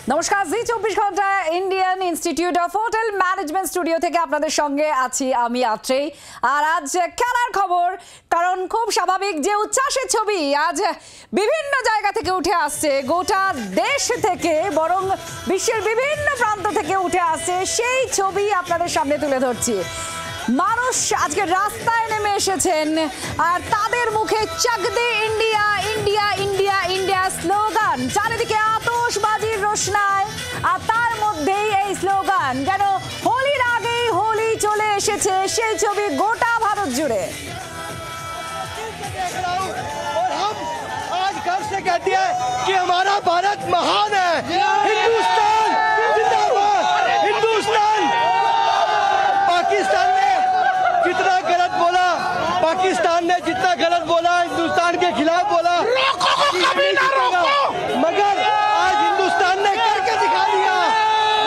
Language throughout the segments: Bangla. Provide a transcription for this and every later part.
নমস্কার, জি 24 ঘন্টা Indian institute of hotel management studio থেকে আপনাদের সঙ্গে আছি আমি আত্রেই। আর আজ খেলার খবর, কারণ খুব স্বাভাবিক যে উচ্ছ্বাসের ছবি আজ বিভিন্ন জায়গা থেকে উঠে আসছে, গোটা দেশ থেকে বরং বিশ্বের বিভিন্ন প্রান্ত থেকে উঠে আসছে, সেই ছবি আপনাদের সামনে তুলে ধরছি। মানুষ আজকে রাস্তায় নেমে এসেছেন আর তাদের মুখে Chak De India India India India slogan, চারিদিকে আতশবাজির রোশনায়, আর তার মধ্যেই এই স্লোগান যেন হোলির আগেই হোলি চলে এসেছে, সেই ছবি গোটা ভারত জুড়ে। आज घर से कहती है कि हमारा भारत महान है, हिंदुस्तान जिंदाबाद, हिंदुस्तान। पाकिस्तान ने जितना गलत बोला, पाकिस्तान ने जितना गलत बोला हिंदुस्तान के खिलाफ बोला, मगर आज हिंदुस्तान ने करके दिखा दिया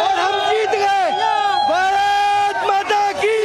और हम जीत गए। भारत माता की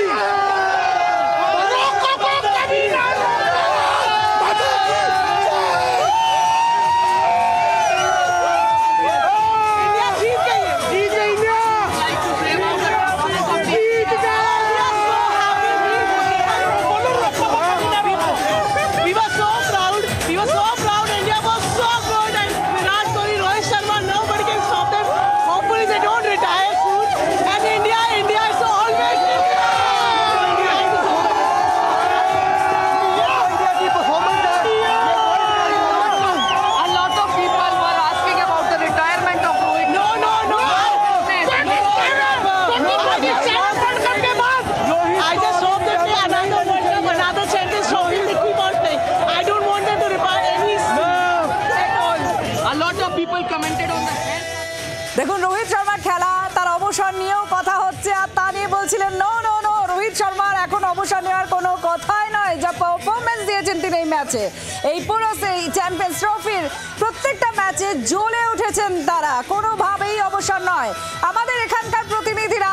দেখুন, রোহিত শর্মার খেলা, তার অবসর নিয়েও কথা হচ্ছে, আর তা নিয়ে বলছিলেন নো নো নো, রোহিত শর্মার এখন অবসর নেওয়ার কোনো কথাই নয়। যা পারফরমেন্স দিয়েছেন তিনি এই ম্যাচে, এই পুরো সেই চ্যাম্পিয়ন্স ট্রফির প্রত্যেকটা ম্যাচে জ্বলে উঠেছেন তারা, কোনোভাবেই অবসর নয়। আমাদের এখানকার প্রতিনিধিরা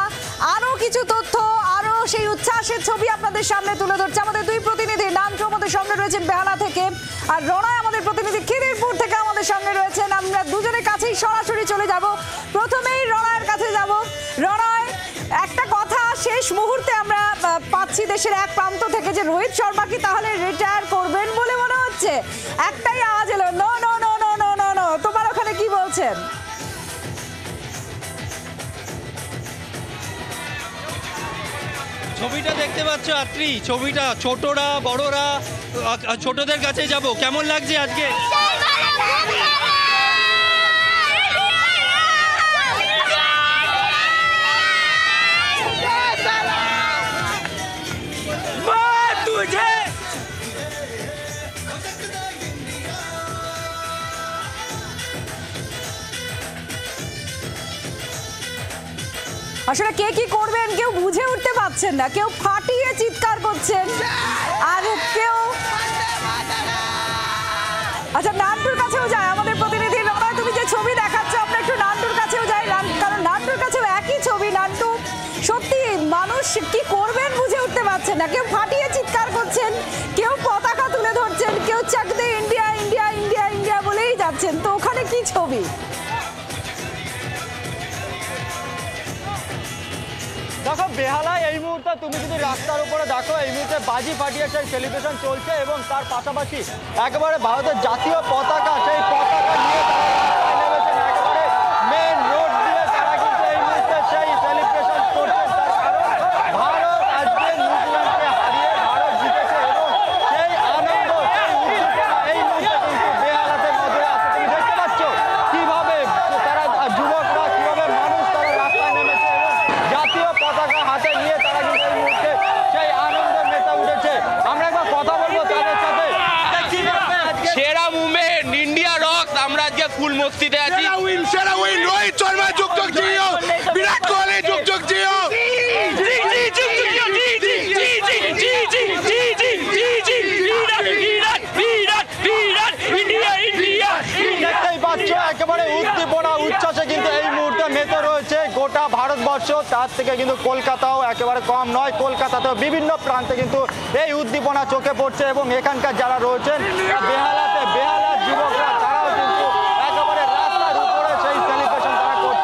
আরও কিছু তথ্য, আরও সেই উচ্ছ্বাসের ছবি আপনাদের সামনে তুলে ধরছে। আমাদের দুই প্রতিনিধি, নান্টু আমাদের সঙ্গে রয়েছেন বেহালা থেকে, আর রণয় আমাদের প্রতিনিধি খিদিরপুর থেকে আমাদের সঙ্গে রয়েছেন। আমরা দুজনের কাছেই সরাসরি চলে যাব। প্রথমেই রণয়ের কাছে যাব। রণয়, একটা কথা শেষ মুহূর্তে আমরা পাচ্ছি দেশের এক প্রান্ত থেকে যে রোহিত শর্মা কি তাহলে রিটায়ার করবেন বলে মনে হচ্ছে? একটাই আওয়াজ এলো, no no no no no no no. তোমার ওখানে কি বলছেন? ছবিটা দেখতে পাচ্ছ আত্রি, ছবিটা ছোটরা বড়রা, ছোটদের কাছে যাব, কেমন লাগছে আজকে? আসলে কে কি করবেন কেউ বুঝে উঠতে পারছেন না, কেউ ফাটিয়ে চিৎকার করছেন, আর কেউ আচ্ছা নান্টুর কাছেও যায় আমাদের প্রতিনিধি। রণয়, তুমি যে ছবি দেখাচ্ছ, আমরা একটু নান্টুর কাছেও যাই, কারণ নান্টুর কাছেও একই ছবি। নান্টু, সত্যি মানুষ কি করবেন বুঝে উঠতে পারছেন না, কেউ ফাটিয়ে চিৎকার করছেন, কেউ পতাকা তুলে ধরছেন, কেউ চাক De India India India India বলেই যাচ্ছেন। তো ওখানে কি ছবি? দেখো বেহালায় এই মুহূর্তে তুমি যদি রাস্তার উপরে দেখো, এই মুহূর্তে বাজি ফাটিয়ে সেই সেলিব্রেশন চলছে এবং তার পাশাপাশি একেবারে ভারতের জাতীয় পতাকা, সেই পতাকা নিয়ে তারা নেমেছেন একেবারে মেন রোড দিয়ে, তারা কিন্তু এই মুহূর্তে সেই সেলিব্রেশন করছেন। তার কারণ ভারত আজকে নিউজিল্যান্ডকে হারিয়ে ভারত জিতেছে এবং সেই আনন্দ, সেই উদ্দীপনা এই মুহূর্তে কিন্তু বেহালাতে নজরে আছে। তুমি দেখতে পাচ্ছ কিভাবে তারা যুবকরা, কিভাবে মানুষ তারা রাস্তায় নেমেছে এবং জাতীয় পতাকা হাতে নিয়ে তারা কিন্তু এই মুহূর্তে সেই আনন্দে মেতে উঠেছে। আমরা একবার কথা বলবো তাদের সাথে। সেরা মুভমেন্ট, ইন্ডিয়া রক, আমরা আজকে ফুল মস্তিতে আছি। সেরা উইন রোহিত শর্মা, যুগ যুগ জিও, বিরাট কোহলি যুগ যুগ জিও। দেখতেই পাচ্ছ একেবারে উদ্দীপনা উচ্ছ্বাসে কিন্তু এই মুহূর্তে মেতে রয়েছে গোটা ভারতবর্ষ, তার থেকে কিন্তু কলকাতাও একেবারে কম নয়। কলকাতাতেও বিভিন্ন প্রান্তে কিন্তু এই উদ্দীপনা চোখে পড়ছে এবং এখানকার যারা রয়েছেন বেহালার যুবকরা তারাও কিন্তু একেবারে রাস্তার উপরে সেই সেলিব্রেশন তারা করছে।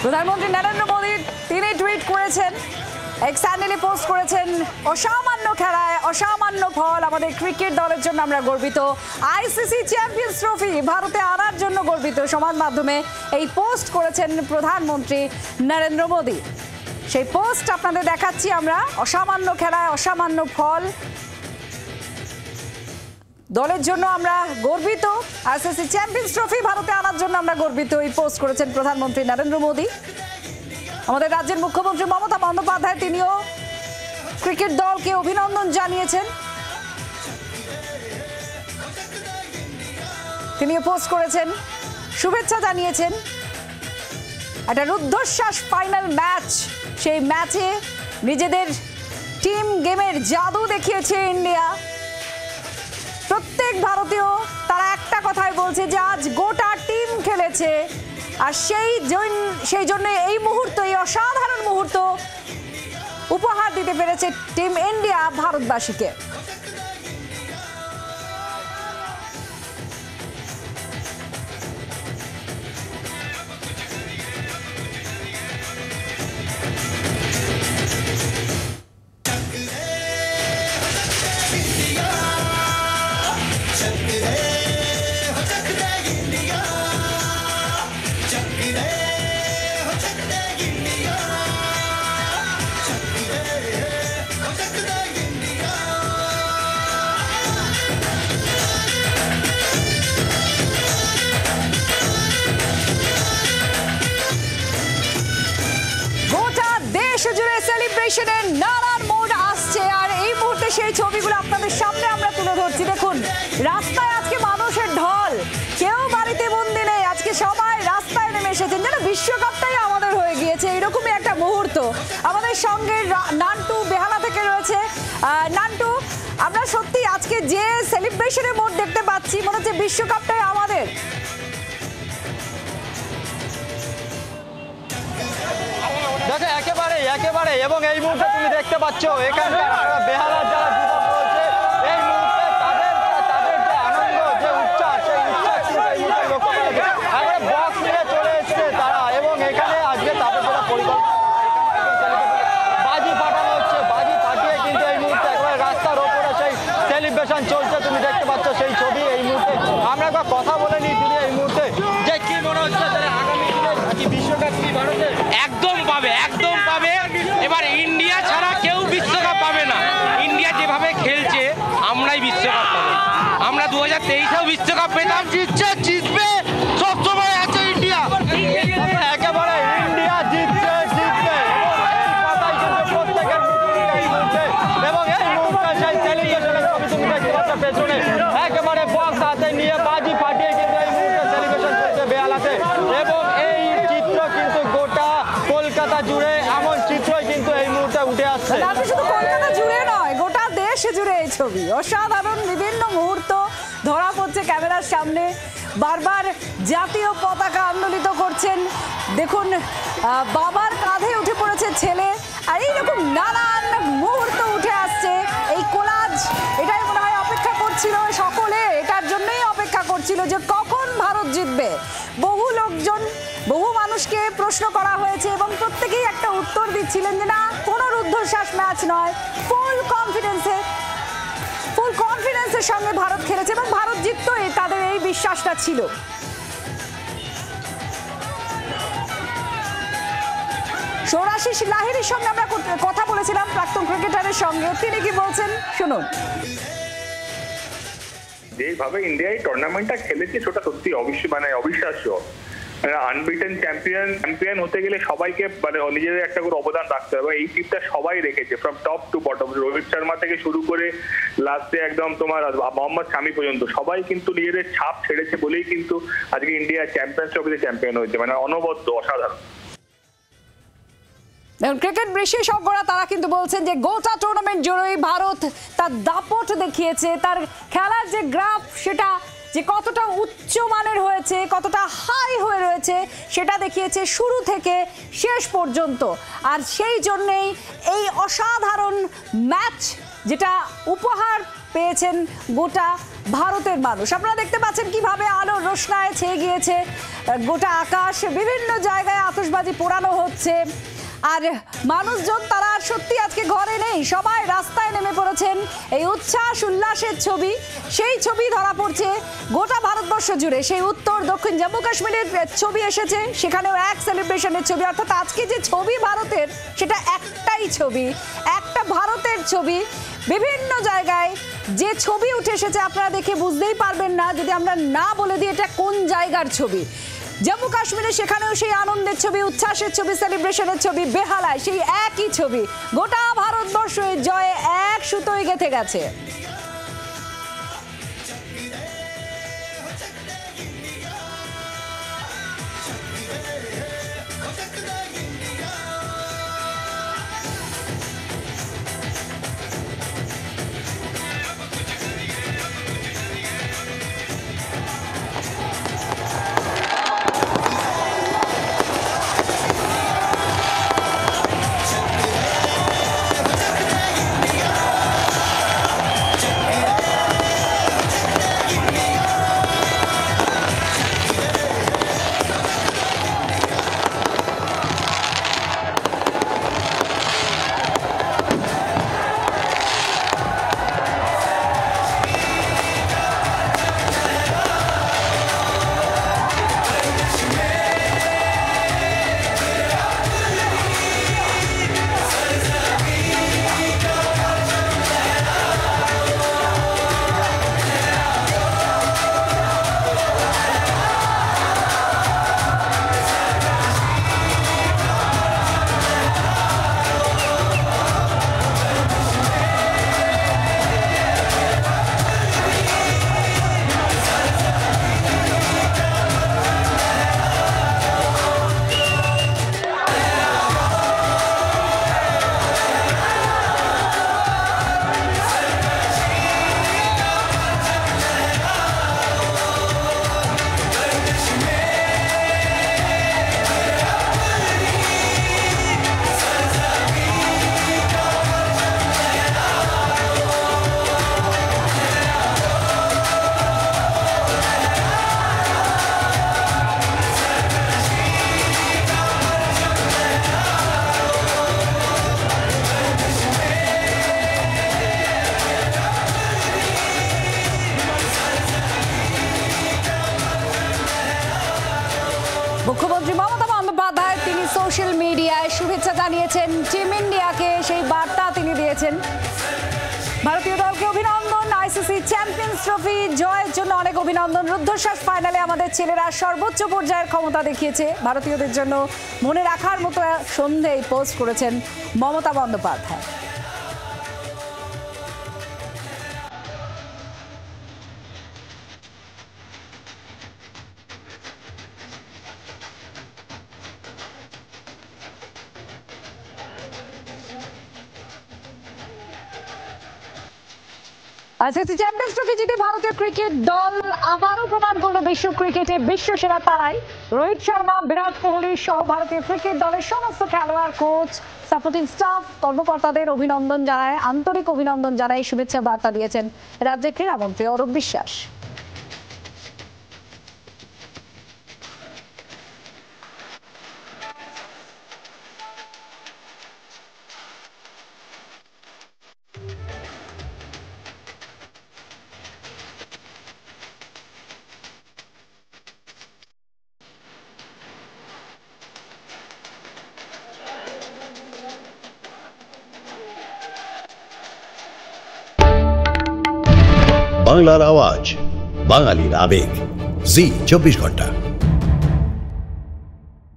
প্রধানমন্ত্রী নরেন্দ্র মোদী তিনি টুইট করেছেন, এক্স হ্যান্ডেলে পোস্ট করেছেন, অসামান্য খেলায় অসামান্য ফল, আমাদের ক্রিকেট দলের জন্য আমরা গর্বিত, আইসিসি চ্যাম্পিয়ন্স ট্রফি ভারতে আনার জন্য গর্বিত। সমাজ মাধ্যমে এই পোস্ট করেছেন প্রধানমন্ত্রী নরেন্দ্র মোদী। সেই পোস্ট আপনাদের দেখাচ্ছি আমরা। অসামান্য খেলায় অসামান্য ফল, দলের জন্য আমরা গর্বিত, আইসিসি চ্যাম্পিয়ন্স ট্রফি ভারতে আনার জন্য আমরা গর্বিত। এই পোস্ট করেছেন প্রধানমন্ত্রী নরেন্দ্র মোদী। আমাদের রাজ্যের মুখ্যমন্ত্রী মমতা বন্দ্যোপাধ্যায় তিনিও ক্রিকেট দলকে অভিনন্দন জানিয়েছেন, তিনিও পোস্ট করেছেন, শুভেচ্ছা জানিয়েছেন। একটা রুদ্ধশ্বাস ফাইনাল ম্যাচ, সেই ম্যাচে নিজেদের টিম গেমের জাদু দেখিয়েছে ইন্ডিয়া। প্রত্যেক ভারতীয় তারা একটা কথাই বলছে যে আজ গোটা টিম খেলেছে, আর সেই জন্য এই মুহূর্ত, এই অসাধারণ মুহূর্ত উপহার দিতে পেরেছে টিম ইন্ডিয়া ভারতবাসীকে। সেলিব্রেশনের নানান মোড আসছে, আর এই মুহূর্তে সেই ছবিগুলো আপনাদের সামনে আমরা তুলে ধরছি। দেখুন, রাস্তায় আজকে মানুষের ঢল, কেউ বাড়িতে বন্দি নেই, আজকে সবাই রাস্তায় নেমে এসেছেন, যেন বিশ্বকাপটাই আমাদের হয়ে গিয়েছে, এরকমই একটা মুহূর্ত। আমাদের সঙ্গে নান্টু বেহালা থেকে রয়েছে। নান্টু, আমরা সত্যি আজকে যে সেলিব্রেশনের মোড দেখতে পাচ্ছি, মনে হচ্ছে বিশ্বকাপটাই আমাদের। দেখো একেবারে এবং এই মুহূর্তে তুমি দেখতে পাচ্ছ এখানকার বেহালার যারা যুবক রয়েছে, এই মুহূর্তে তাদের যে আনন্দ, যে উচ্ছ্বাস, সেই উচ্ছ্বাস এই মুহূর্তে লক্ষ্য করা যায়। একেবারে বক্স নিয়ে চলে এসছে তারা, এবং এখানে আজকে তাদের যারা পরিকল্পনা, বাজি ফাটানো হচ্ছে, বাজি ফাটিয়ে কিন্তু এই মুহূর্তে একেবারে রাস্তার ওপরে সেই সেলিব্রেশন চলছে। তুমি দেখতে পাচ্ছ সেই ছবি। এই মুহূর্তে আমরা একবার কথা বলে নিই দিদি, এই মুহূর্তে যে কি মনে হচ্ছে আগামী দিনে বিশ্বকাপ কি ভারতে একদম পাবে, একদম পাবে। এবার ইন্ডিয়া ছাড়া কেউ বিশ্বকাপ পাবে না। ইন্ডিয়া যেভাবে খেলছে আমরাই বিশ্বকাপ পাবো। আমরা 2023-এও বিশ্বকাপ পেতাম, জিতবে, সবসময় আছে ইন্ডিয়া। একেবারে ইন্ডিয়া জিতবে প্রত্যেকের এই মুহূর্তে, এবং এই মুহূর্তে সেই সেলিব্রেশনের ছবি তুমি দেখতে পাচ্ছ পেছনে, একেবারে বক্স হাতে নিয়ে বাজি ফাটিয়ে কিন্তু এই মুহূর্তে সেলিব্রেশন চলছে বেহালাতে। এবং এই চিত্র কিন্তু গোটা কলকাতা জুড়ে এমন চিত্রই কিন্তু এই মুহূর্তে উঠে আসছে। শুধু কলকাতা জুড়ে নয়, গোটা দেশ জুড়ে এই ছবি। অসাধারণ বিভিন্ন মুহূর্ত ধরা পড়ছে ক্যামেরার সামনে। বারবার জাতীয় পতাকা আন্দোলিত করছেন, দেখুন বাবার কাঁধে উঠে পড়েছে ছেলে, আর এইরকম নানান মুহূর্ত উঠে আসছে। এই কোলাজ, এটাই মনে হয় অপেক্ষা করছিল সকলে, এটার জন্যই অপেক্ষা করছিল যে কখন ভারত জিতবে। বহু লোকজন, বহু মানুষকে প্রশ্ন করা হয়েছে এবং প্রত্যেকেই একটা উত্তর দিচ্ছিলেন যে না, কোনো রুদ্ধশ্বাস ম্যাচ নয়, ফুল কনফিডেন্সের সঙ্গে ভারত খেলেছে এবং ভারত জিততই, তাদের এই বিশ্বাসটা ছিল। সৌরাশিস লাহিড়ির সঙ্গে আমরা কথা বলেছিলাম, প্রাক্তন ক্রিকেটারের সঙ্গে, তিনি কি বলছেন শুনুন। যেভাবে ইন্ডিয়া এই টুর্নামেন্টটা খেলেছে সেটা সত্যি অবিশ্বাস্য। আনবিটেন চ্যাম্পিয়ন হতে গেলে সবাইকে নিজেদের একটা করে অবদান রাখতে হবে। এই টিমটা সবাই রেখেছে, from top to bottom, Rohit Sharma থেকে শুরু করে লাস্টে একদম তোমার মোহাম্মদ শামি পর্যন্ত সবাই কিন্তু নিজেদের ছাপ ছেড়েছে বলেই কিন্তু আজকে ইন্ডিয়া চ্যাম্পিয়ন্স ট্রফিতে চ্যাম্পিয়ন হয়েছে। অনবদ্য, অসাধারণ। ক্রিকেট বিশেষজ্ঞরা তারা কিন্তু বলছেন যে গোটা টুর্নামেন্ট জুড়েই ভারত তার দাপট দেখিয়েছে, তার খেলার যে গ্রাফ সেটা যে কতটা উচ্চ মানের হয়েছে, কতটা হাই হয়ে রয়েছে, সেটা দেখিয়েছে শুরু থেকে শেষ পর্যন্ত। আর সেই জন্যেই এই অসাধারণ ম্যাচ যেটা উপহার পেয়েছেন গোটা ভারতের মানুষ। আপনারা দেখতে পাচ্ছেন কিভাবে আলোর রোশনায় ছেয়ে গিয়েছে গোটা আকাশ, বিভিন্ন জায়গায় আতশবাজি পোড়ানো হচ্ছে। আর মানুষজন তারা সত্যি আজকে ঘরে নেই, সবাই রাস্তায় নেমে পড়েছেন। এই উচ্ছ্বাস উল্লাসের ছবি, সেই ছবি ধরা পড়ছে গোটা ভারতবর্ষ জুড়ে। সেই উত্তর দক্ষিণ জম্মু কাশ্মীরের ছবি এসেছে, সেখানেও এক সেলিব্রেশনের ছবি। অর্থাৎ আজকে যে ছবি ভারতের, সেটা একটাই ছবি, একটা ভারতের ছবি। বিভিন্ন জায়গায় যে ছবি উঠে এসেছে আপনারা দেখে বুঝতেই পারবেন না যদি আমরা না বলে দিই এটা কোন জায়গার ছবি। জম্মু কাশ্মীরে সেখানেও সেই আনন্দের ছবি, উচ্ছ্বাসের ছবি, সেলিব্রেশনের ছবি। বেহালায় সেই একই ছবি। গোটা ভারতবর্ষ জয়ে এক সুতোয় গেঁথে গেছে। মুখ্যমন্ত্রী মমতা বন্দ্যোপাধ্যায় তিনি সোশ্যাল মিডিয়ায় শুভেচ্ছা জানিয়েছেন টিম ইন্ডিয়াকে, সেই বার্তা তিনি দিয়েছেন। ভারতীয় দলকে অভিনন্দন, আইসিসি চ্যাম্পিয়ন্স ট্রফি জয়ের জন্য অনেক অভিনন্দন। রুদ্ধশ্বাস ফাইনালে আমাদের ছেলেরা সর্বোচ্চ পর্যায়ের ক্ষমতা দেখিয়েছে। ভারতীয়দের জন্য মনে রাখার মতো সন্ধেয় পোস্ট করেছেন Mamata Bandyopadhyay. ICC champions trophy জিতে ভারতীয় ক্রিকেট দল আবারও প্রমাণ করলো বিশ্ব ক্রিকেটে বিশ্বসেরা তারাই। রোহিত শর্মা, বিরাট কোহলি সহ ভারতীয় ক্রিকেট দলের সমস্ত খেলোয়াড়, কোচ, সাপোর্টিং স্টাফ, কর্মকর্তাদের অভিনন্দন জানায়, আন্তরিক অভিনন্দন জানায়, শুভেচ্ছা বার্তা দিয়েছেন রাজ্যের ক্রীড়ামন্ত্রী অরূপ বিশ্বাস। বাংলার আওয়াজ, বাঙালির আবেগ, জি 24 ঘন্টা।